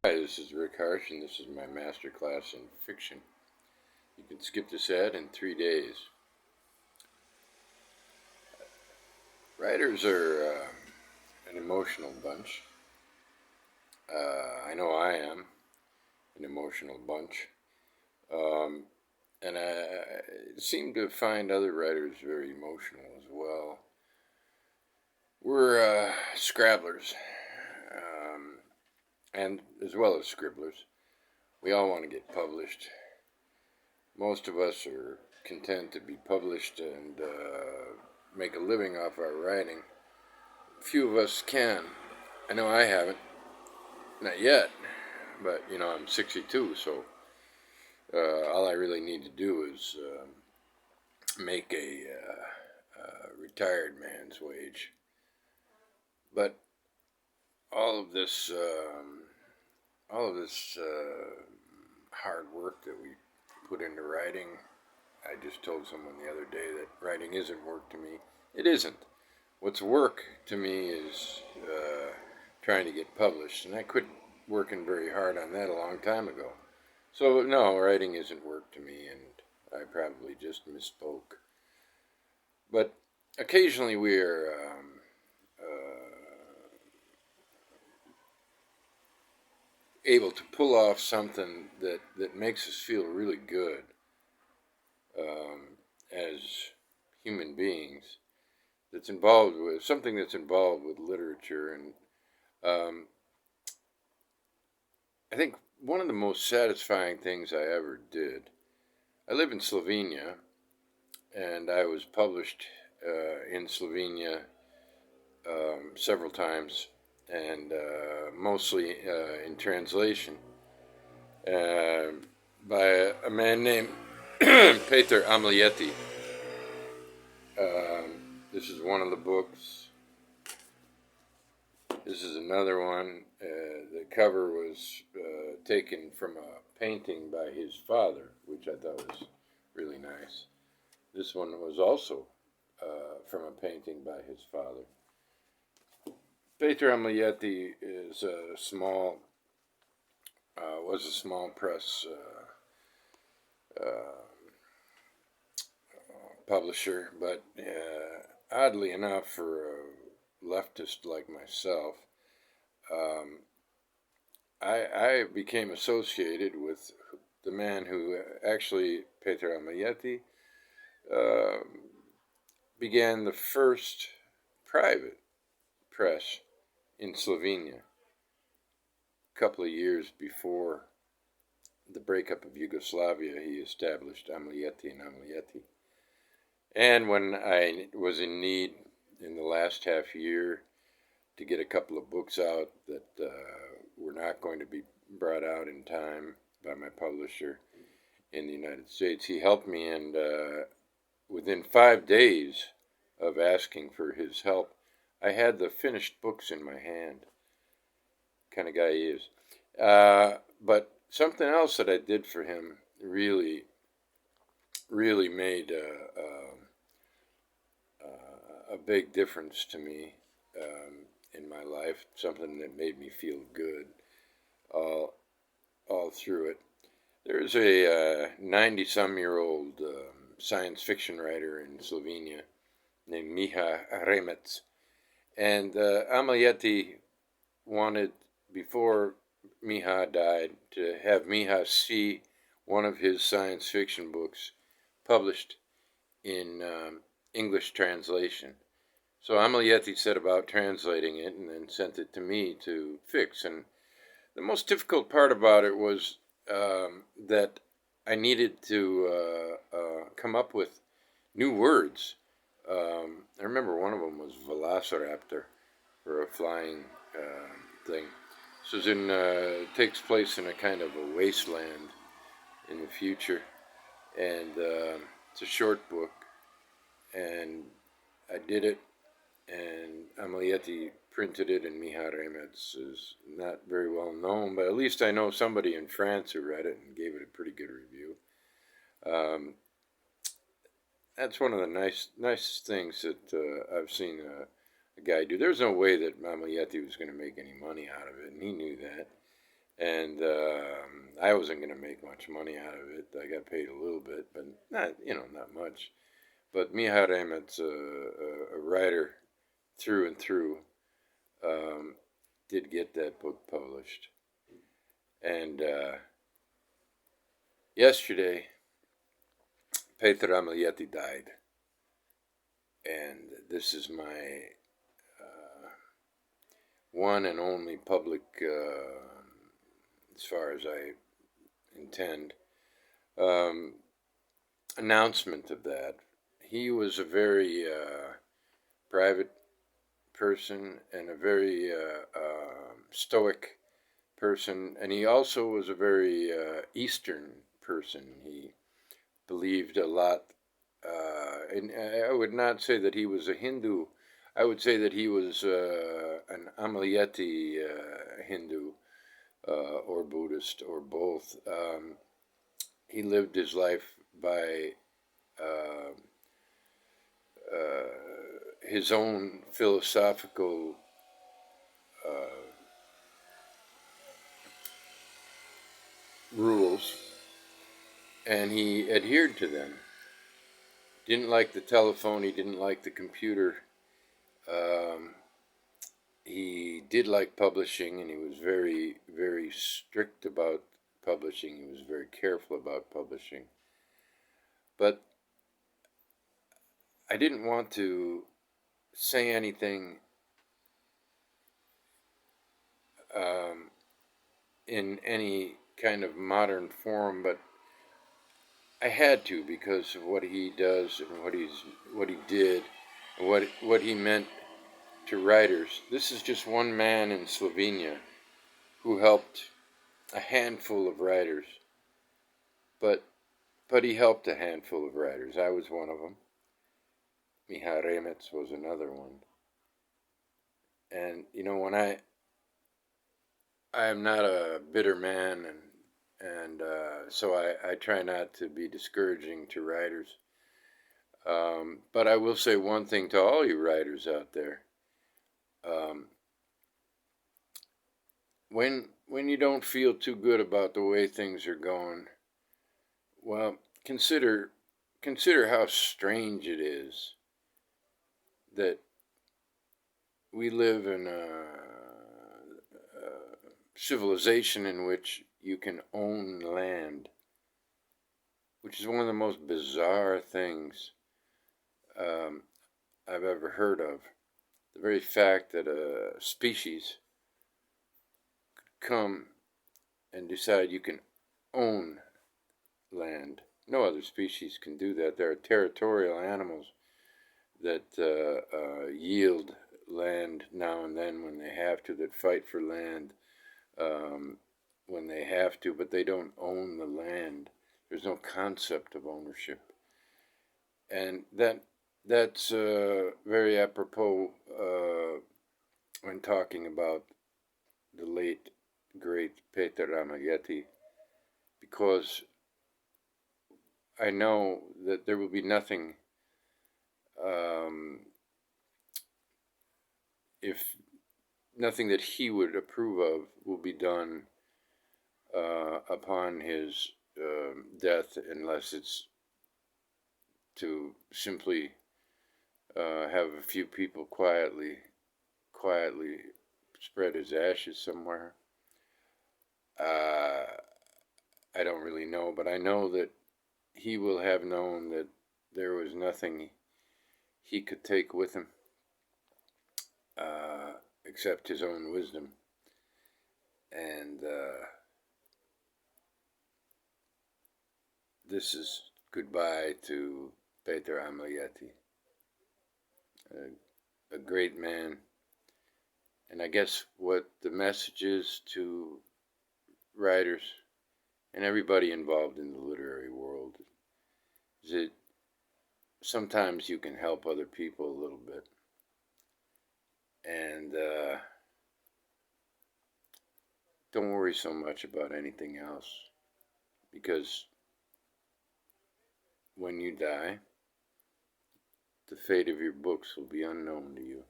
Hi, this is Rick Harsh, and this is my master class in fiction. You can skip this ad in 3 days. Writers are an emotional bunch. I know I am an emotional bunch. Um, and I seem to find other writers very emotional as well. We're scrabblers, and as well as scribblers. We all want to get published. Most of us are content to be published and make a living off our writing. Few of us can. I know I haven't. Not yet. But, I'm 62, so all I really need to do is make a retired man's wage. But all of this, hard work that we put into writing, I just told someone the other day that writing isn't work to me. It isn't. What's work to me is trying to get published, and I quit working very hard on that a long time ago. So, no, writing isn't work to me, and I probably just misspoke. But occasionally we are able to pull off something that makes us feel really good as human beings. That's involved with something that's involved with literature, and I think one of the most satisfying things I ever did. I live in Slovenia, and I was published in Slovenia several times, and mostly in translation uh, by a man named Peter Amalietti. This is one of the books. This is another one. The cover was taken from a painting by his father, which I thought was really nice. This one was also from a painting by his father. Peter Amalietti is was a small press publisher, but oddly enough, for a leftist like myself, um, I became associated with the man who actually, Peter Amalietti, uh, began the first private press in Slovenia a couple of years before the breakup of Yugoslavia. He established Amalietti and Amalietti. And when I was in need in the last half year to get a couple of books out that were not going to be brought out in time by my publisher in the United States, he helped me, and within 5 days of asking for his help, I had the finished books in my hand. Kind of guy he is. But something else that I did for him really, really made a big difference to me in my life. Something that made me feel good all through it. There's a 90-some-year-old science fiction writer in Slovenia named Miha Remec. And Amalietti wanted, before Miha died, to have Miha see one of his science fiction books published in English translation. So Amalietti set about translating it and then sent it to me to fix. And the most difficult part about it was that I needed to come up with new words. I remember one of them was velociraptor, for a flying thing. This is takes place in a kind of a wasteland in the future, and it's a short book, and I did it, and Amalietti printed it, and Miha Remec is not very well known, but at least I know somebody in France who read it and gave it a pretty good review. That's one of the nicest things that I've seen a guy do. There's no way that Amalietti was going to make any money out of it, and he knew that. And I wasn't going to make much money out of it. I got paid a little bit, but not much. But Miha Remet's a writer through and through. Um, did get that book published. And yesterday, Peter Amalietti died. And this is my one and only public, as far as I intend, um, announcement of that. He was a very private person and a very stoic person, and he also was a very Eastern person. He believed a lot, and I would not say that he was a Hindu. I would say that he was an Amalietti Hindu or Buddhist or both. He lived his life by uh, his own philosophical rules, and he adhered to them. Didn't like the telephone, he didn't like the computer. Um, he did like publishing, and he was very, very strict about publishing. He was very careful about publishing. But I didn't want to say anything um, in any kind of modern form, but I had to because of what he does and what he did and what he meant to writers. This is just one man in Slovenia who helped a handful of writers, but he helped a handful of writers. I was one of them. Miha Remetz was another one. And when I am not a bitter man, and so I try not to be discouraging to writers. But I will say one thing to all you writers out there. Um, when you don't feel too good about the way things are going, well, consider how strange it is that we live in a civilization in which you can own land, which is one of the most bizarre things I've ever heard of. The very fact that a species could come and decide you can own land. No other species can do that. There are territorial animals that yield land now and then when they have to, that fight for land when they have to, but they don't own the land. There's no concept of ownership. And that's very apropos when talking about the late, great Peter Amalietti, because I know that there will be nothing if nothing that he would approve of will be done upon his death, unless it's to simply have a few people quietly spread his ashes somewhere. I don't really know, but I know that he will have known that there was nothing he could take with him except his own wisdom. And this is goodbye to Peter Amalietti, a great man. And I guess what the message is to writers and everybody involved in the literary world is that sometimes you can help other people a little bit. And don't worry so much about anything else, because when you die, the fate of your books will be unknown to you.